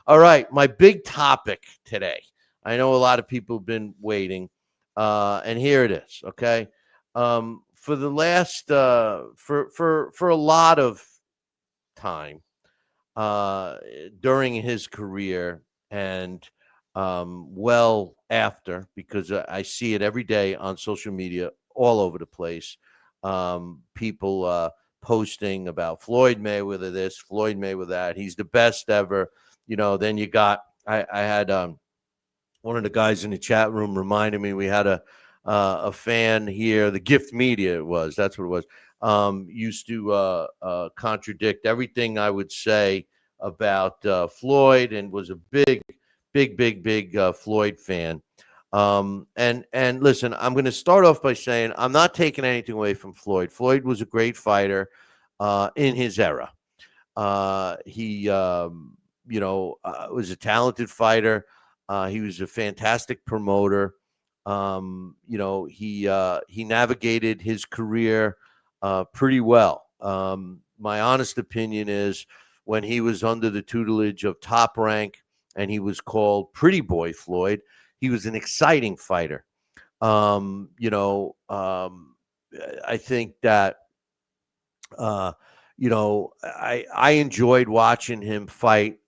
All right, my big topic today. I know a lot of people have been waiting, and here it is. Okay, for the last for a lot of time uh, during his career and well after, because I see it every day on social media all over the place. People posting about Floyd Mayweather this, Floyd Mayweather that. He's the best ever. Then you got I had one of the guys in the chat room reminded me we had a fan here, the Gift Media it was, that's what it was, used to contradict everything I would say about Floyd, and was a big Floyd fan. And listen, I'm going to start off by saying I'm not taking anything away from Floyd. Floyd was a great fighter in his era. He was a talented fighter. He was a fantastic promoter. He navigated his career pretty well. My honest opinion is when he was under the tutelage of Top Rank and he was called Pretty Boy Floyd, he was an exciting fighter. I think that I enjoyed watching him fight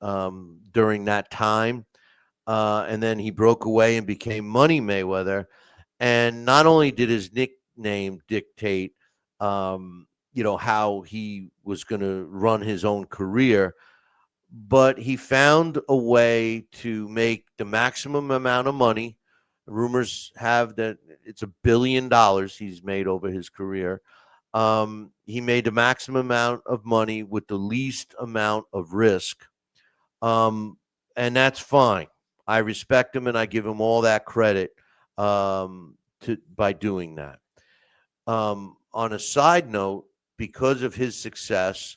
during that time. And then he broke away and became Money Mayweather. And not only did his nickname dictate, how he was going to run his own career, but he found a way to make the maximum amount of money. Rumors have that it's $1 billion he's made over his career. He made the maximum amount of money with the least amount of risk. And that's fine. I respect him and I give him all that credit by doing that. On a side note, because of his success,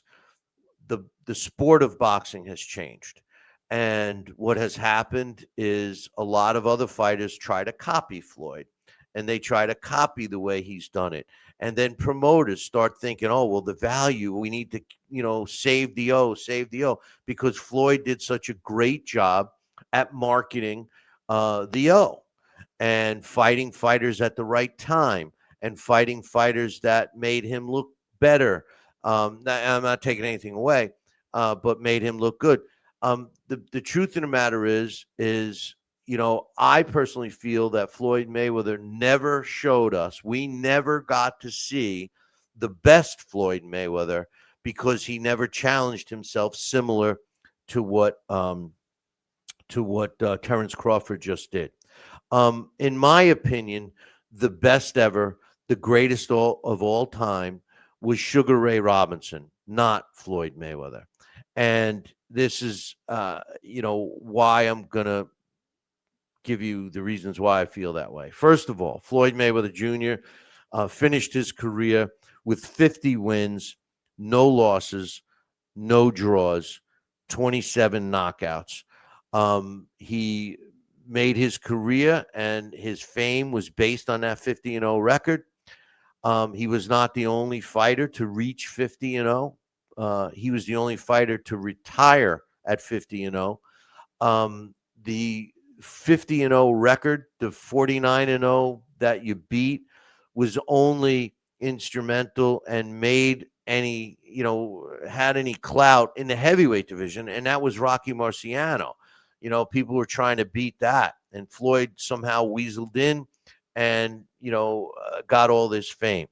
the sport of boxing has changed. And what has happened is a lot of other fighters try to copy Floyd, and they try to copy the way he's done it. And then promoters start thinking, oh, well, the value, we need to, save the O, because Floyd did such a great job at marketing the O and fighting fighters at the right time and fighting fighters that made him look better. I'm not taking anything away, but made him look good. The truth of the matter is, I personally feel that Floyd Mayweather never showed us. We never got to see the best Floyd Mayweather because he never challenged himself, similar to what Terrence Crawford just did. In my opinion, the best ever, the greatest of all time, was Sugar Ray Robinson, not Floyd Mayweather. And this is, why I'm going to give you the reasons why I feel that way. First of all, Floyd Mayweather Jr. Finished his career with 50 wins, no losses, no draws, 27 knockouts. He made his career and his fame was based on that 50-0 record. He was not the only fighter to reach 50-0. He was the only fighter to retire at 50-0. The 50-0 record, the 49-0 that you beat, was only instrumental and made any, had any clout in the heavyweight division, and that was Rocky Marciano. People were trying to beat that, and Floyd somehow weaseled in and, got all this fame.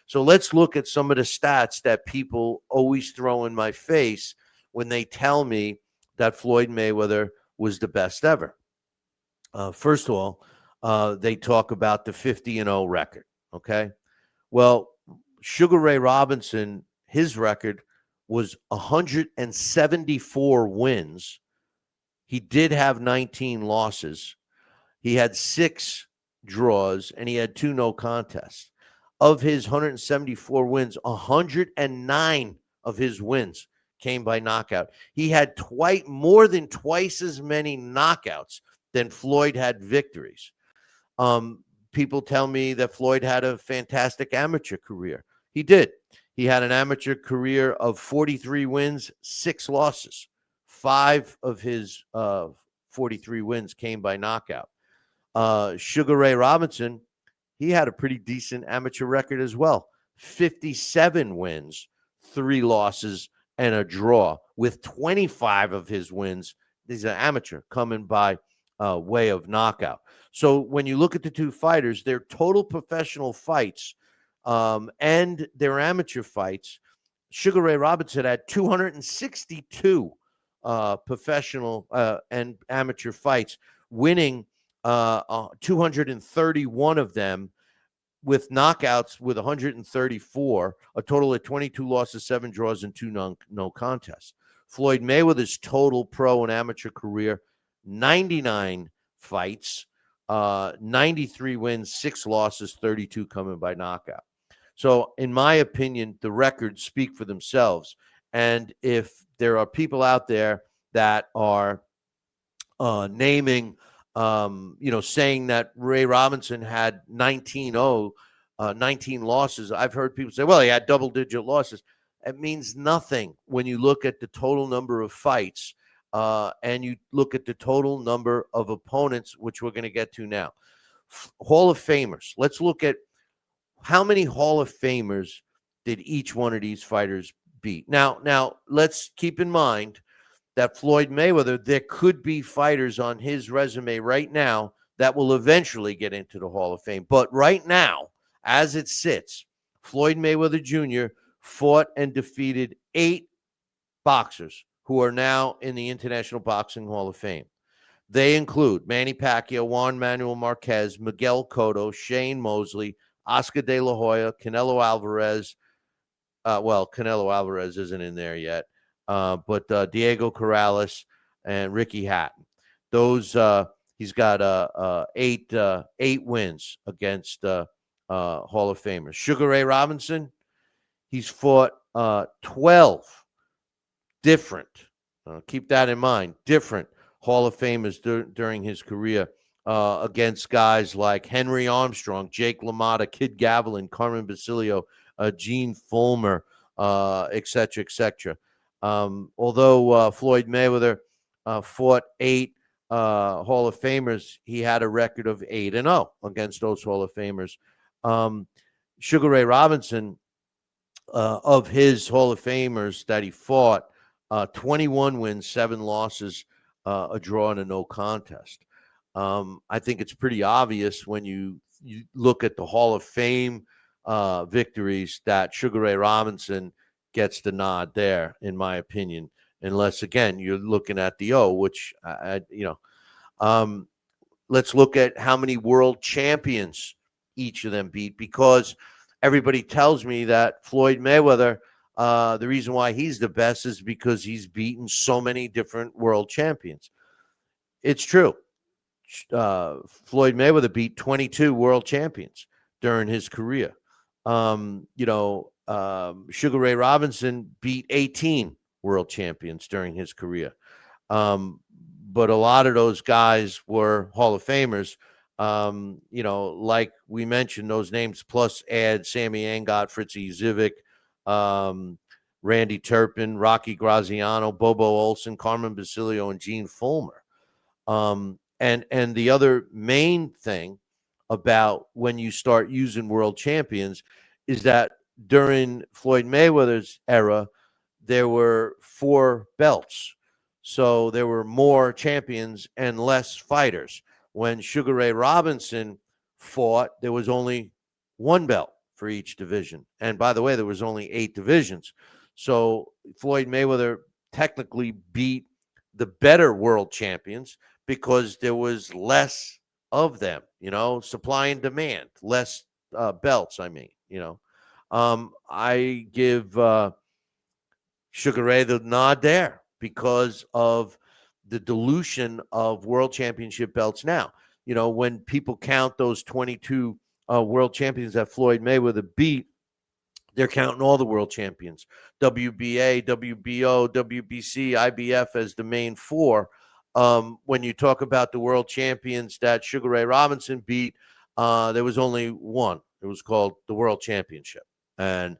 So let's look at some of the stats that people always throw in my face when they tell me that Floyd Mayweather was the best ever. First of all, they talk about the 50-0 record. Okay. Well, Sugar Ray Robinson, his record was 174 wins. He did have 19 losses. He had 6 draws and he had 2 no contests. Of his 174 wins, 109 of his wins came by knockout. He had more than twice as many knockouts than Floyd had victories. People tell me that Floyd had a fantastic amateur career. He did. He had an amateur career of 43 wins, 6 losses. 5 of his 43 wins came by knockout. Sugar Ray Robinson, he had a pretty decent amateur record as well. 57 wins, 3 losses, and a draw, with 25 of his wins, he's an amateur, coming by way of knockout. So when you look at the two fighters, their total professional fights and their amateur fights, Sugar Ray Robinson had 262 professional and amateur fights, winning 231 of them, with knockouts with 134, a total of 22 losses, 7 draws, and 2 no contests. Floyd Mayweather's total pro and amateur career, 99 fights, 93 wins, 6 losses, 32 coming by knockout. So, in my opinion, the records speak for themselves. And if there are people out there that are naming, saying that Ray Robinson had 19 losses. I've heard people say, well, he had double-digit losses. It means nothing when you look at the total number of fights and you look at the total number of opponents, which we're going to get to now. Hall of Famers. Let's look at how many Hall of Famers did each one of these fighters beat. Now let's keep in mind that Floyd Mayweather, there could be fighters on his resume right now that will eventually get into the Hall of Fame. But right now, as it sits, Floyd Mayweather Jr. fought and defeated 8 boxers who are now in the International Boxing Hall of Fame. They include Manny Pacquiao, Juan Manuel Marquez, Miguel Cotto, Shane Mosley, Oscar De La Hoya, Canelo Alvarez. Canelo Alvarez isn't in there yet. But Diego Corrales and Ricky Hatton. Those he's got 8 wins against Hall of Famers. Sugar Ray Robinson, he's fought 12 different. Keep that in mind. Different Hall of Famers during his career against guys like Henry Armstrong, Jake LaMotta, Kid Gavilan, Carmen Basilio, Gene Fulmer, et cetera, et cetera. Although Floyd Mayweather fought 8 Hall of Famers, he had a record of 8-0 against those Hall of Famers. Sugar Ray Robinson, of his Hall of Famers that he fought, 21 wins, 7 losses, a draw, and a no contest. I think it's pretty obvious when you look at the Hall of Fame victories that Sugar Ray Robinson gets the nod there, in my opinion, unless, again, you're looking at the which, let's look at how many world champions each of them beat, because everybody tells me that Floyd Mayweather, the reason why he's the best is because he's beaten so many different world champions. It's true. Floyd Mayweather beat 22 world champions during his career. Sugar Ray Robinson beat 18 world champions during his career. But a lot of those guys were Hall of Famers. Like we mentioned, those names, plus add Sammy Angot, Fritzy Zivic, Randy Turpin, Rocky Graziano, Bobo Olson, Carmen Basilio, and Gene Fulmer. And the other main thing about when you start using world champions is that during Floyd Mayweather's era, there were 4 belts. So there were more champions and less fighters. When Sugar Ray Robinson fought, there was only 1 belt for each division. And by the way, there was only 8 divisions. So Floyd Mayweather technically beat the better world champions because there was less of them, supply and demand, less belts, I give Sugar Ray the nod there because of the dilution of world championship belts now. When people count those 22 world champions that Floyd Mayweather beat, they're counting all the world champions, WBA, WBO, WBC, IBF as the main 4. When you talk about the world champions that Sugar Ray Robinson beat, there was only one. It was called the World Championship. And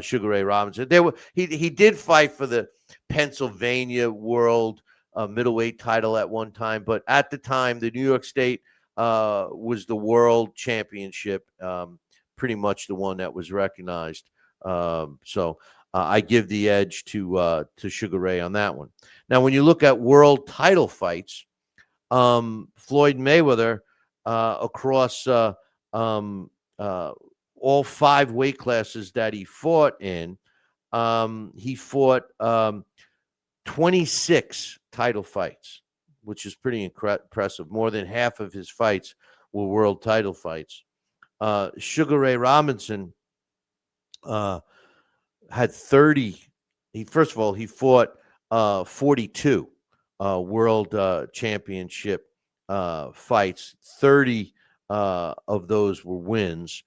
Sugar Ray Robinson. He did fight for the Pennsylvania World middleweight title at one time, but at the time, the New York State was the world championship, pretty much the one that was recognized. So I give the edge to Sugar Ray on that one. Now, when you look at world title fights, Floyd Mayweather across um, uh, all 5 weight classes that he fought in, he fought 26 title fights, which is pretty impressive. More than half of his fights were world title fights. Sugar Ray Robinson uh, had 30. First of all, he fought 42 world championship fights. 30 of those were wins.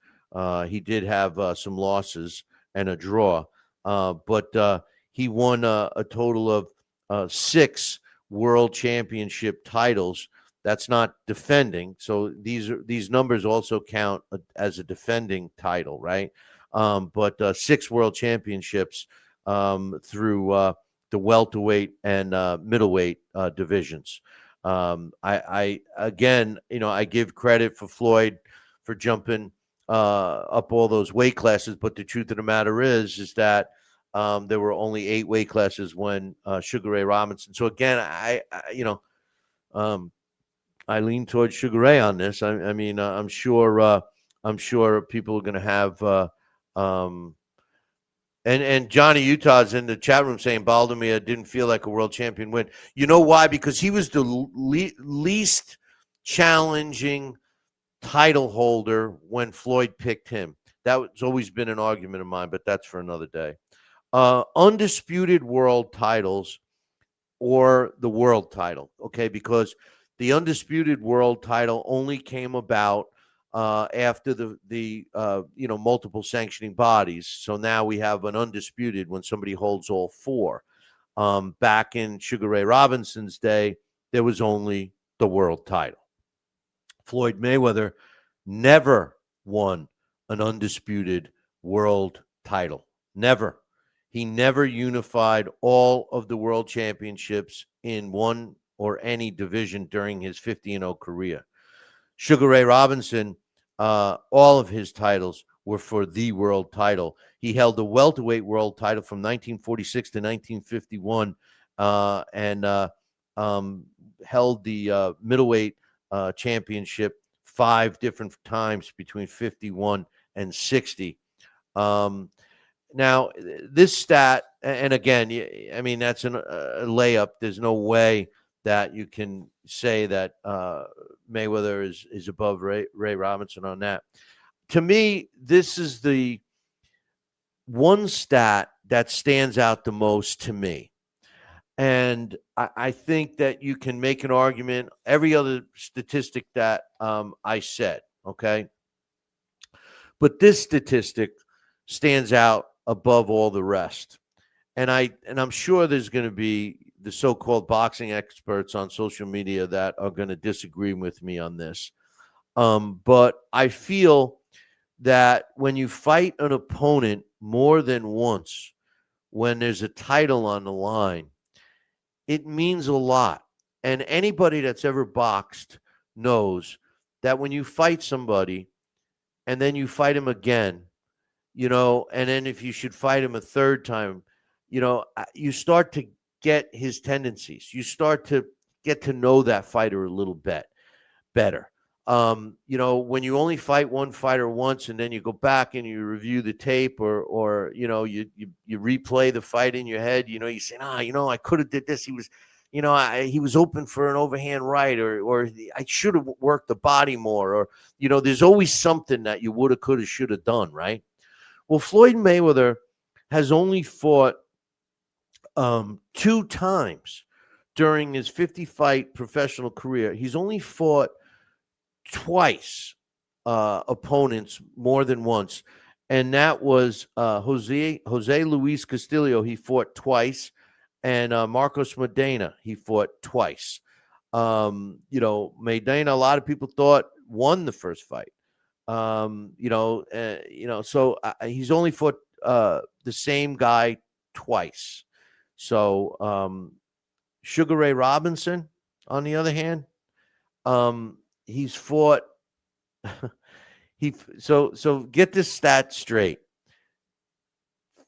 He did have some losses and a draw, but he won a total of 6 world championship titles. That's not defending. So these numbers also count as a defending title, right? But 6 world championships through the welterweight and middleweight divisions. I again, I give credit for Floyd for jumping up all those weight classes, but the truth of the matter is that there were only 8 weight classes when Sugar Ray Robinson. So again, um, I lean towards Sugar Ray on this. I mean, I'm sure people are going to have. Um, and Johnny Utah's in the chat room saying Baldomir didn't feel like a world champion win. You know why? Because he was the least challenging title holder when Floyd picked him. That's always been an argument of mine, but that's for another day. Undisputed world titles or the world title, okay? Because the undisputed world title only came about after the multiple sanctioning bodies. So now we have an undisputed when somebody holds all 4. Back in Sugar Ray Robinson's day, there was only the world title. Floyd Mayweather never won an undisputed world title. Never. He never unified all of the world championships in one or any division during his 50-0 career. Sugar Ray Robinson, all of his titles were for the world title. He held the welterweight world title from 1946 to 1951 and held the middleweight championship 5 different times between 51 and 60. Now, this stat, and again, I mean, that's a layup. There's no way that you can say that Mayweather is above Ray Robinson on that. To me, this is the one stat that stands out the most to me. And I think that you can make an argument, every other statistic that I said, okay? But this statistic stands out above all the rest. And I'm sure there's going to be the so-called boxing experts on social media that are going to disagree with me on this. But I feel that when you fight an opponent more than once, when there's a title on the line, it means a lot. And anybody that's ever boxed knows that when you fight somebody and then you fight him again, and then if you should fight him a third time, you start to get his tendencies. You start to get to know that fighter a little bit better. When you only fight one fighter once and then you go back and you review the tape or you replay the fight in your head, you say, I could have did this. He was, he was open for an overhand right, or I should have worked the body more, or, there's always something that you would have, could have, should have done, right? Well, Floyd Mayweather has only fought 2 times during his 50-fight professional career. He's only fought twice opponents more than once, and that was Jose Luis Castillo. He fought twice, and Marcos Medina. He fought twice. Medina, a lot of people thought won the first fight. So he's only fought the same guy twice. So Sugar Ray Robinson, on the other hand, he's fought. So get this stat straight.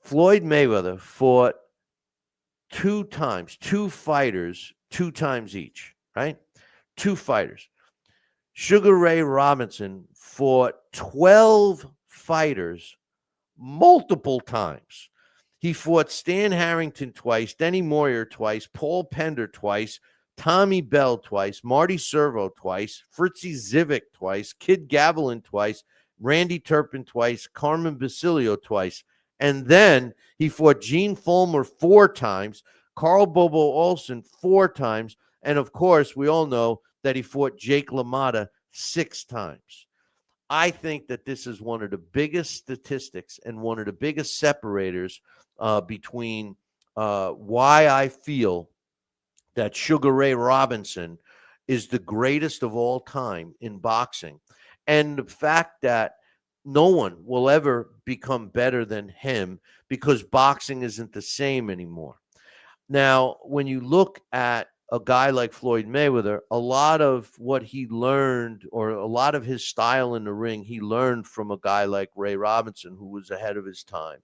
Floyd Mayweather fought two times, two fighters, two times each, right? Two fighters. Sugar Ray Robinson fought 12 fighters multiple times. He fought Stan Harrington twice, Denny Moyer twice, Paul Pender twice, Tommy Bell twice, Marty Servo twice, Fritzy Zivic twice, Kid Gavilan twice, Randy Turpin twice, Carmen Basilio twice. And then he fought Gene Fulmer four times, Carl Bobo Olson four times. And of course, we all know that he fought Jake LaMotta six times. I think that this is one of the biggest statistics and one of the biggest separators between why I feel that Sugar Ray Robinson is the greatest of all time in boxing, and the fact that no one will ever become better than him because boxing isn't the same anymore. Now, when you look at a guy like Floyd Mayweather, a lot of what he learned, or a lot of his style in the ring, he learned from a guy like Ray Robinson, who was ahead of his time.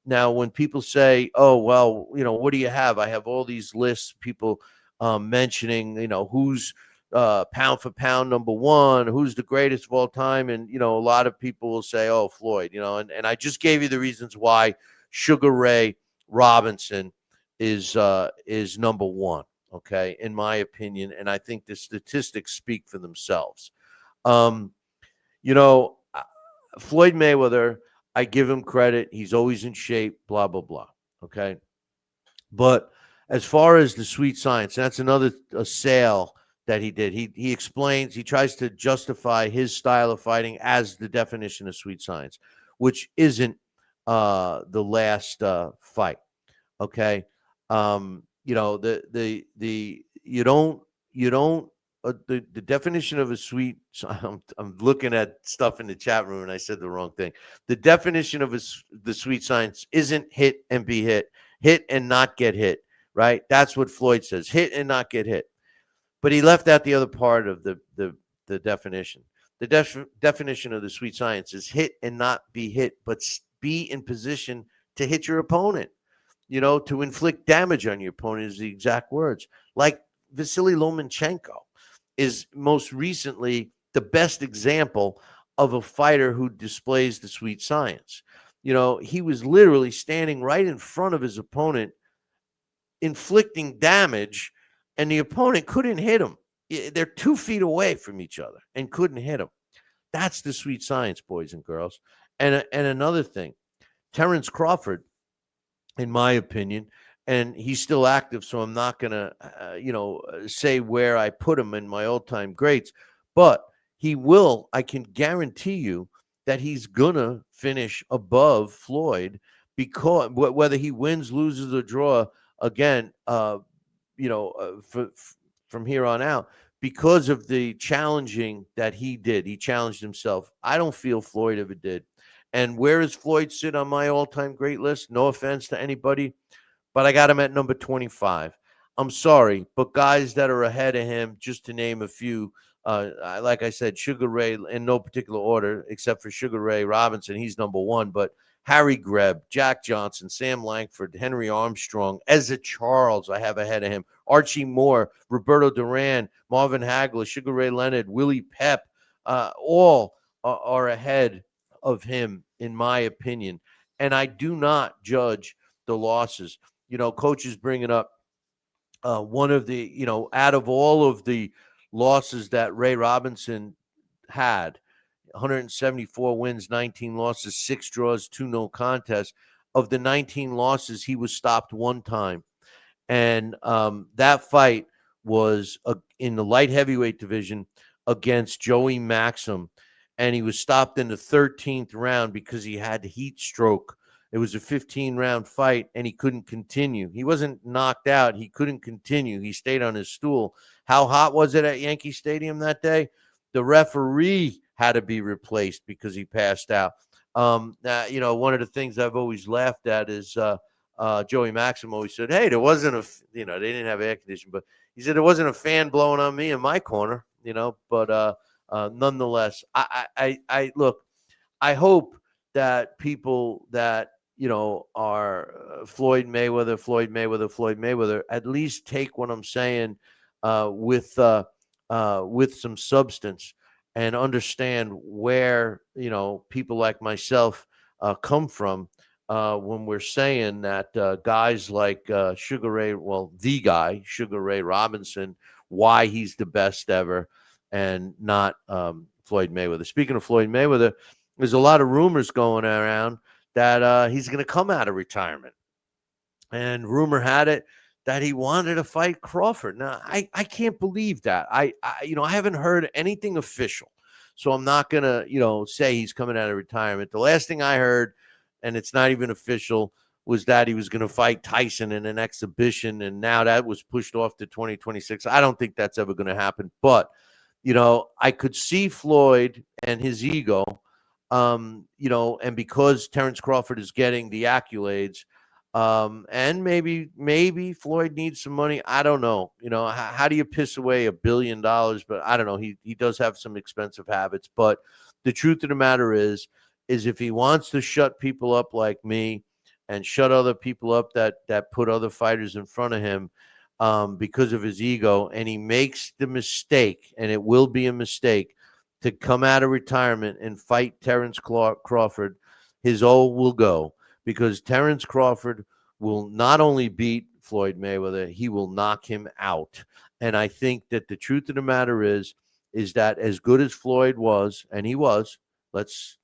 Now, when people say, "Oh, well, what do you have?" I have all these lists, people mentioning, who's pound for pound number one, who's the greatest of all time, and a lot of people will say, "Oh, Floyd," and I just gave you the reasons why Sugar Ray Robinson is number one, okay, in my opinion, and I think the statistics speak for themselves. Um, you know, Floyd Mayweather, I give him credit. He's always in shape, blah, blah, blah. Okay. But as far as the sweet science, that's another sale that he did. He explains, he tries to justify his style of fighting as the definition of sweet science, which isn't the last fight. Okay. The you don't the definition of a sweet. I'm looking at stuff in the chat room and I said the wrong thing. The definition of the sweet science isn't hit and be hit and not get hit, right? That's what Floyd says, hit and not get hit. But he left out the other part of the definition. The definition of the sweet science is hit and not be hit, but be in position to hit your opponent, to inflict damage on your opponent is the exact words. Like Vasily Lomachenko is most recently the best example of a fighter who displays the sweet science. He was literally standing right in front of his opponent, inflicting damage, and the opponent couldn't hit him. They're 2 feet away from each other and couldn't hit him. That's the sweet science, boys and girls. And another thing, Terrence Crawford, in my opinion, and he's still active, so I'm not going to, say where I put him in my all-time greats, but he will, I can guarantee you that he's going to finish above Floyd, because whether he wins, loses, or draw again, from here on out, because of the challenging that he did. He challenged himself. I don't feel Floyd ever did. And where does Floyd sit on my all-time great list? No offense to anybody, but I got him at number 25. I'm sorry, but guys that are ahead of him, just to name a few, like I said, Sugar Ray, in no particular order, except for Sugar Ray Robinson, he's number one. But Harry Greb, Jack Johnson, Sam Langford, Henry Armstrong, Ezra Charles, I have ahead of him, Archie Moore, Roberto Duran, Marvin Hagler, Sugar Ray Leonard, Willie Pep, all are ahead of him, in my opinion. And I do not judge the losses. Coach is bringing up one of the, out of all of the losses that Ray Robinson had, 174 wins, 19 losses, 6 draws, 2 no contests. Of the 19 losses, he was stopped one time. And that fight was in the light heavyweight division against Joey Maxim. And he was stopped in the 13th round because he had heat stroke. It was a 15-round fight, and he couldn't continue. He wasn't knocked out. He couldn't continue. He stayed on his stool. How hot was it at Yankee Stadium that day? The referee had to be replaced because he passed out. One of the things I've always laughed at is Joey Maxim always said, "Hey, there wasn't they didn't have air conditioning, but he said there wasn't a fan blowing on me in my corner, But nonetheless, I look. I hope that people that are Floyd Mayweather, at least take what I'm saying with some substance and understand where people like myself come from when we're saying that guys like the guy Sugar Ray Robinson, why he's the best ever, and not Floyd Mayweather. Speaking of Floyd Mayweather, there's a lot of rumors going around that he's going to come out of retirement. And rumor had it that he wanted to fight Crawford. Now, I can't believe that. I haven't heard anything official. So I'm not going to, say he's coming out of retirement. The last thing I heard, and it's not even official, was that he was going to fight Tyson in an exhibition. And now that was pushed off to 2026. I don't think that's ever going to happen. But, I could see Floyd and his ego, and because Terrence Crawford is getting the accolades, and maybe Floyd needs some money. I don't know. How do you piss away $1 billion? But I don't know. He does have some expensive habits. But the truth of the matter is if he wants to shut people up like me and shut other people up that put other fighters in front of him, because of his ego, and he makes the mistake, and it will be a mistake, to come out of retirement and fight Terrence Crawford, his all will go, because Terrence Crawford will not only beat Floyd Mayweather, he will knock him out. And I think that the truth of the matter is that as good as Floyd was, and he was, let's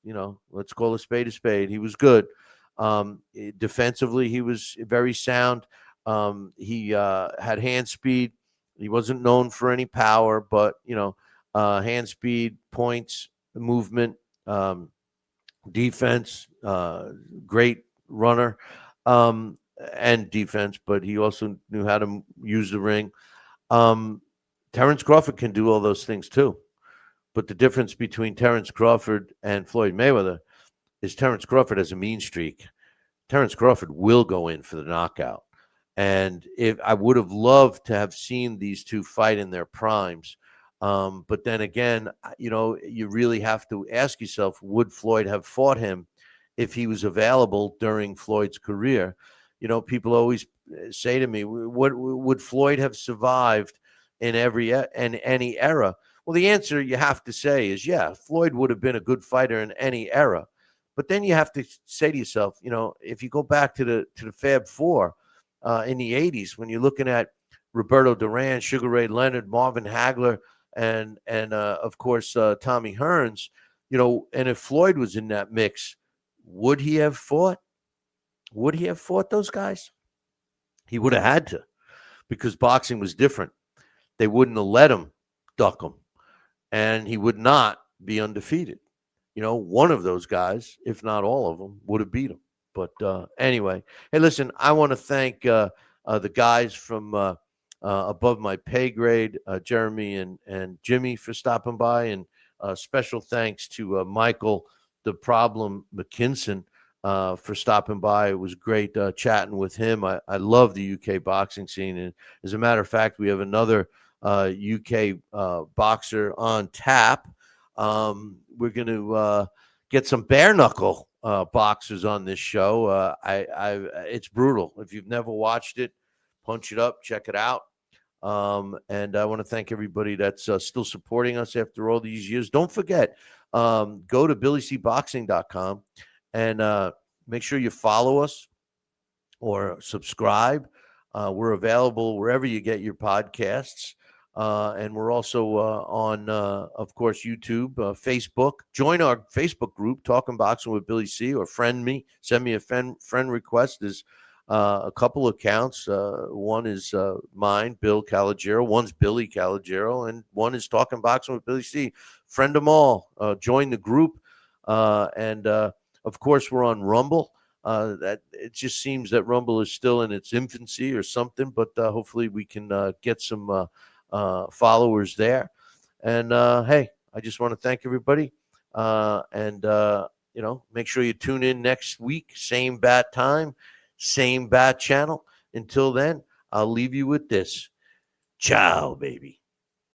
call a spade, he was good. Defensively, he was very sound. He had hand speed. He wasn't known for any power, but hand speed, points, movement, defense, great runner, and defense, but he also knew how to use the ring. Terrence Crawford can do all those things too. But the difference between Terrence Crawford and Floyd Mayweather is Terrence Crawford has a mean streak. Terrence Crawford will go in for the knockout. And if I would have loved to have seen these two fight in their primes. But then again, you really have to ask yourself, would Floyd have fought him if he was available during Floyd's career? People always say to me, what would Floyd have survived in any era? Well, the answer you have to say is, yeah, Floyd would have been a good fighter in any era. But then you have to say to yourself, if you go back to the Fab Four in the 80s, when you're looking at Roberto Duran, Sugar Ray Leonard, Marvin Hagler, and of course Tommy Hearns, and if Floyd was in that mix, would he have fought? Would he have fought those guys? He would have had to, because boxing was different. They wouldn't have let him duck him, and he would not be undefeated. One of those guys, if not all of them, would have beat him. But anyway, hey, listen, I want to thank the guys from Above My Pay Grade, Jeremy and Jimmy, for stopping by, and special thanks to Michael the Problem McKinson for stopping by. It was great chatting with him. I love the UK boxing scene, and as a matter of fact, we have another UK boxer on tap. We're going to get some bare knuckle boxers on this show. It's brutal. If you've never watched it, punch it up, check it out. And I want to thank everybody that's still supporting us after all these years. Don't forget, go to BillyCBoxing.com and make sure you follow us or subscribe. We're available wherever you get your podcasts. And we're also on, of course, YouTube, Facebook. Join our Facebook group, Talkin Boxing with Billy C, or friend me. Send me a friend request. There's a couple accounts. One is mine, Bill Calogero. One's Billy Calogero, and one is Talkin Boxing with Billy C. Friend them all. Join the group. And of course, we're on Rumble. That it just seems that Rumble is still in its infancy or something, but hopefully we can get some followers there. And hey, I just want to thank everybody. And make sure you tune in next week, same bat time, same bat channel. Until then, I'll leave you with this. Ciao, baby.